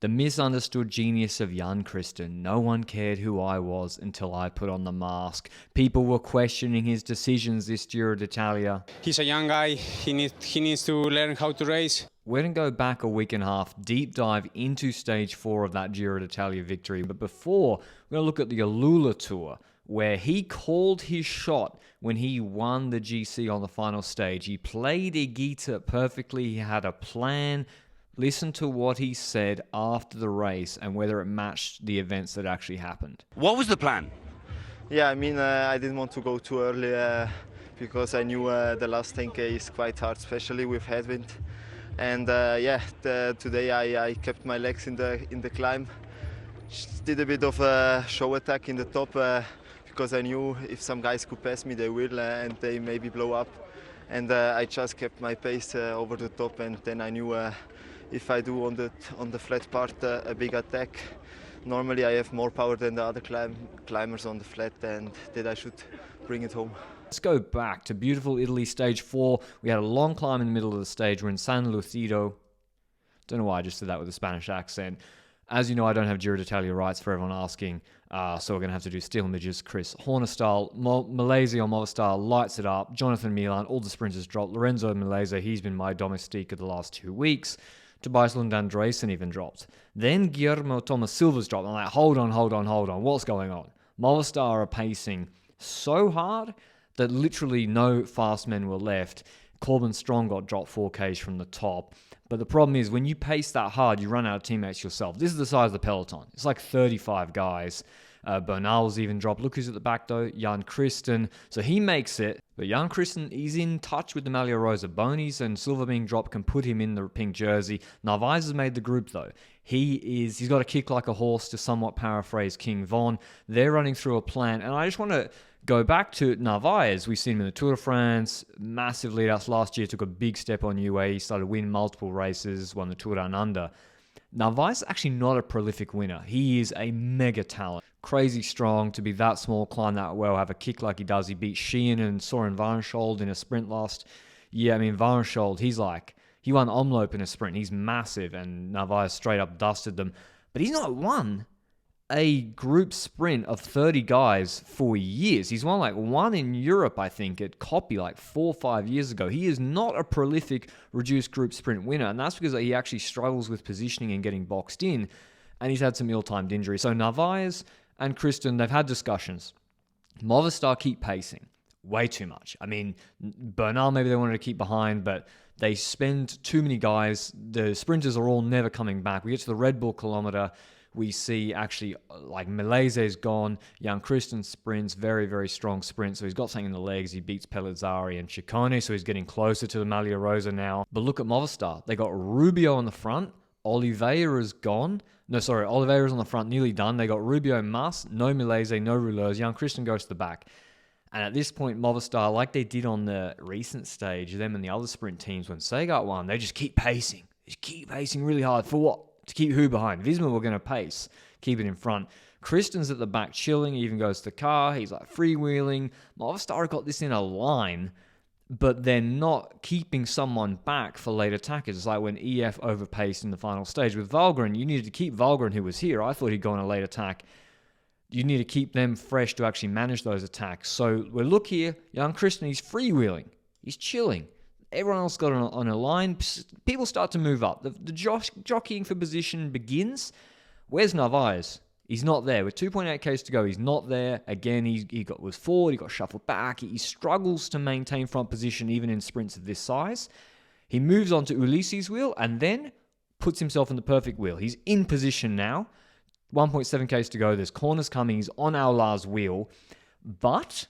The misunderstood genius of young Christen. No one cared who I was until I put on the mask. People were questioning his decisions this Giro d'Italia. He's a young guy. He needs to learn how to race. We're going to go back a week and a half, deep dive into stage 4 of that Giro d'Italia victory. But before, we're going to look at the Alula Tour, where he called his shot when he won the GC on the final stage. He played Igita perfectly. He had a plan. Listen to what he said after the race and whether it matched the events that actually happened. What was the plan? Yeah, I mean, I didn't want to go too early because I knew the last 10K is quite hard, especially with headwind. And today I kept my legs in the climb. Just did a bit of a show attack in the top because I knew if some guys could pass me, they will, and they maybe blow up. And I just kept my pace over the top, and then I knew if I do on the flat part a big attack, normally I have more power than the other climbers on the flat, and that I should bring it home. Let's go back to beautiful Italy, stage 4. We had a long climb in the middle of the stage. We're in San Lucido. Don't know why I just did that with a Spanish accent. As you know, I don't have Giro d'Italia rights for everyone asking, so we're going to have to do still images. Chris Horner style, Malaysia on Movistar lights it up. Jonathan Milan, all the sprinters dropped. Lorenzo Malaysia, he's been my domestique of the last 2 weeks. Tobias Lund Andresen even dropped. Then Guillermo Thomas Silva's dropped. I'm like, hold on. What's going on? Movistar are pacing so hard that literally no fast men were left. Corbin Strong got dropped 4Ks from the top. But the problem is, when you pace that hard, you run out of teammates yourself. This is the size of the peloton. It's like 35 guys. Bernal's even dropped. Look who's at the back, though. Jan Christen. So he makes it. But Jan Christen is in touch with the Maglia Rosa. Bonies and Silva being dropped can put him in the pink jersey. Narvaez has made the group, though. He's got a kick like a horse, to somewhat paraphrase King Von. They're running through a plan. And I just want to go back to Narvaez. We've seen him in the Tour de France. Massive lead-outs last year. Took a big step on UAE. He started winning multiple races. Won the Tour Down Under. Narvaez is actually not a prolific winner. He is a mega talent. Crazy strong to be that small, climb that well, have a kick like he does. He beat Sheehan and Soren Varenshold in a sprint last year. I mean, Varenshold, he won Omloop in a sprint. He's massive, and Narvaez straight up dusted them. But he's not won a group sprint of 30 guys for years. He's won like one in Europe, I think, at Copy like 4 or 5 years ago. He is not a prolific reduced group sprint winner, and that's because he actually struggles with positioning and getting boxed in, and he's had some ill-timed injuries. So Narvaez and Christen, they've had discussions. Movistar keep pacing way too much. I mean, Bernal, maybe they wanted to keep behind, but they spend too many guys. The sprinters are all never coming back. We get to the Red Bull kilometer, we see actually like Malaysia's gone. Jan Christen sprints, very, very strong sprint. So he's got something in the legs. He beats Pellizzari and Ciccone, so he's getting closer to the Maglia Rosa now. But look at Movistar. They got Rubio on the front. Oliveira's gone. Oliveira's on the front, nearly done. They got Rubio, Mas, no Malaysia, no Rouleurs. Jan Christen goes to the back. And at this point, Movistar, like they did on the recent stage, them and the other sprint teams, when Sagat won, they just keep pacing. Just keep pacing really hard. For what? To keep who behind? Visma were going to pace, keep it in front. Christen's at the back chilling. He even goes to the car. He's like freewheeling. Movistar got this in a line, but they're not keeping someone back for late attackers. It's like when EF overpaced in the final stage. With Valgren, you needed to keep Valgren, who was here. I thought he'd go on a late attack. You need to keep them fresh to actually manage those attacks. So we look here, Jan Christen, he's freewheeling. He's chilling. Everyone else got on a line. People start to move up. The jockeying for position begins. Where's Narvaez? He's not there. With 2.8 Ks to go, he's not there. Again, he was forward. He got shuffled back. He struggles to maintain front position even in sprints of this size. He moves on to Ulysses' wheel and then puts himself in the perfect wheel. He's in position now. 1.7 Ks to go. There's corners coming. He's on Aular's wheel. But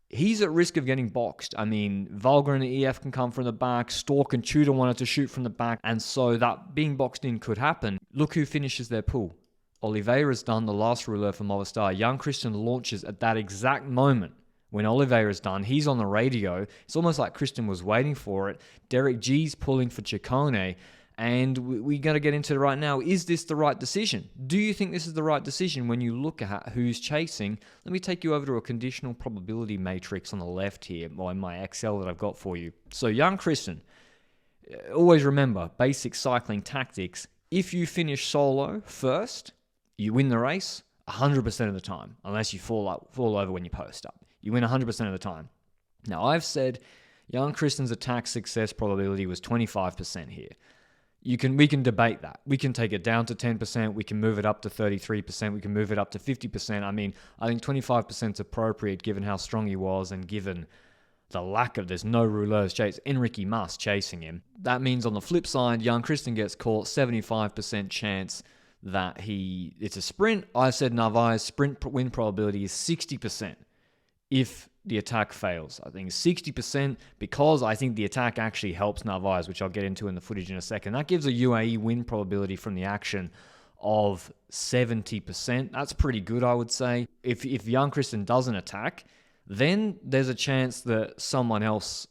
he's at risk of getting boxed. I mean, Valgren and EF can come from the back. Stork and Tudor wanted to shoot from the back. And so that being boxed in could happen. Look who finishes their pool. Oliveira's done the last rouleur for Movistar. Jan Christen launches at that exact moment. When Oliveira's done, he's on the radio. It's almost like Christen was waiting for it. Derek G's pulling for Ciccone. And we're going to get into it right now. Is this the right decision? Do you think this is the right decision when you look at who's chasing? Let me take you over to a conditional probability matrix on the left here, or in my Excel that I've got for you. So Jan Christen, always remember, basic cycling tactics, If you finish solo first, you win the race 100% of the time, unless you fall over when you post up. You win 100% of the time. Now, I've said Jan Christen's attack success probability was 25% here. We can debate that. We can take it down to 10%. We can move it up to 33%. We can move it up to 50%. I mean, I think 25% is appropriate given how strong he was and given the lack of, there's no rouleurs chase. Enrique Mas chasing him. That means on the flip side, Jan Christen gets caught, 75% chance that it's a sprint. I said Narvaez's sprint win probability is 60% if the attack fails. I think 60% because I think the attack actually helps Narvaez, which I'll get into in the footage in a second. That gives a UAE win probability from the action of 70%. That's pretty good, I would say. If Jan Christen doesn't attack, then there's a chance that someone else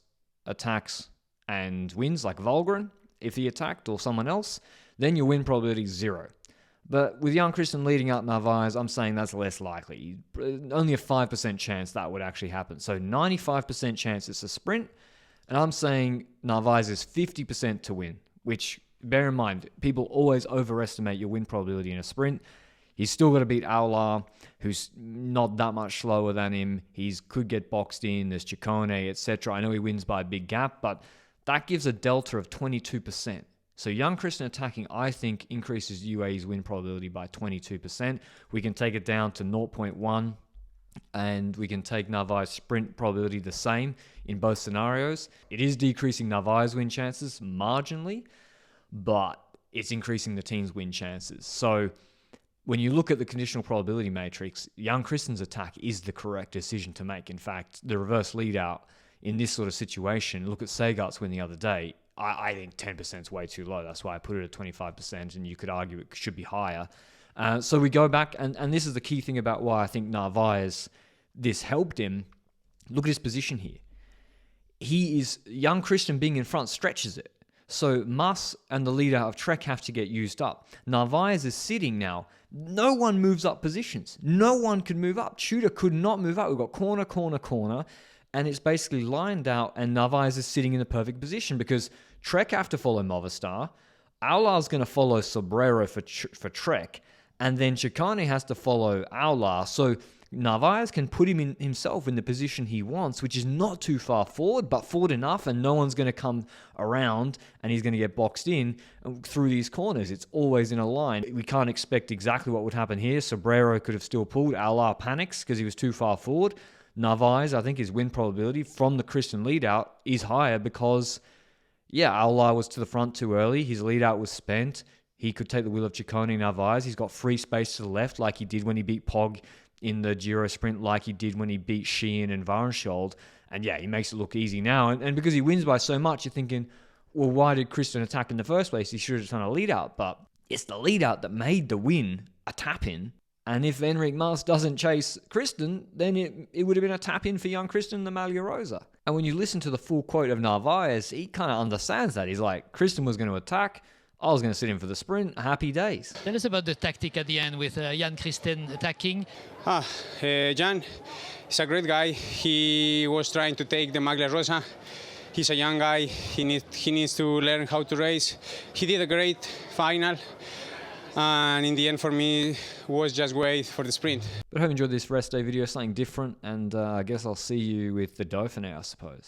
attacks and wins, like Volgren, if he attacked, or someone else, then your win probability is 0. But with Jan Christen leading out Narvaez, I'm saying that's less likely. Only a 5% chance that would actually happen. So 95% chance it's a sprint, and I'm saying Narvaez is 50% to win, which, bear in mind, people always overestimate your win probability in a sprint. He's still got to beat Aular, who's not that much slower than him. He could get boxed in. There's Ciccone, etc. I know he wins by a big gap, but that gives a delta of 22%. So Jan Christen attacking, I think, increases UAE's win probability by 22%. We can take it down to 0.1, and we can take Narvaez's sprint probability the same in both scenarios. It is decreasing Narvaez's win chances marginally, but it's increasing the team's win chances. So when you look at the conditional probability matrix, Jan Christen's attack is the correct decision to make. In fact, the reverse lead out in this sort of situation, look at Sagart's win the other day, I think 10% is way too low. That's why I put it at 25%, and you could argue it should be higher. So we go back, and this is the key thing about why I think Narvaez, this helped him. Look at his position here. Jan Christen being in front stretches it. So Mas and the leader of Trek have to get used up. Narvaez is sitting now. No one moves up positions. No one could move up. Tudor could not move up. We've got corner, corner, corner. And it's basically lined out, and Narvaez is sitting in the perfect position because Trek have to follow Movistar. Aular's going to follow Sobrero for Trek, and then Ciccone has to follow Aular. So Narvaez can put himself in the position he wants, which is not too far forward, but forward enough, and no one's going to come around, and he's going to get boxed in through these corners. It's always in a line. We can't expect exactly what would happen here. Sobrero could have still pulled. Aular panics because he was too far forward. Narvaez, I think his win probability from the Christen lead out is higher because, Aular was to the front too early. His lead out was spent. He could take the wheel of Ciccone. Narvaez. He's got free space to the left like he did when he beat Pog in the Giro sprint, like he did when he beat Sheehan and Varenschold. And he makes it look easy now. And because he wins by so much, you're thinking, well, why did Christen attack in the first place? He should have done a lead out. But it's the lead out that made the win a tap-in. And if Enrique Mas doesn't chase Christen, then it would have been a tap-in for Jan Christen in the Maglia Rosa. And when you listen to the full quote of Narvaez, he kind of understands that. He's like, Christen was going to attack. I was going to sit in for the sprint. Happy days. Tell us about the tactic at the end with Jan Christen attacking. Jan is a great guy. He was trying to take the Maglia Rosa. He's a young guy. He needs to learn how to race. He did a great final. And in the end, for me, was just wait for the sprint. But I hope you enjoyed this rest day video, something different. And I guess I'll see you with the Dauphiné, I suppose.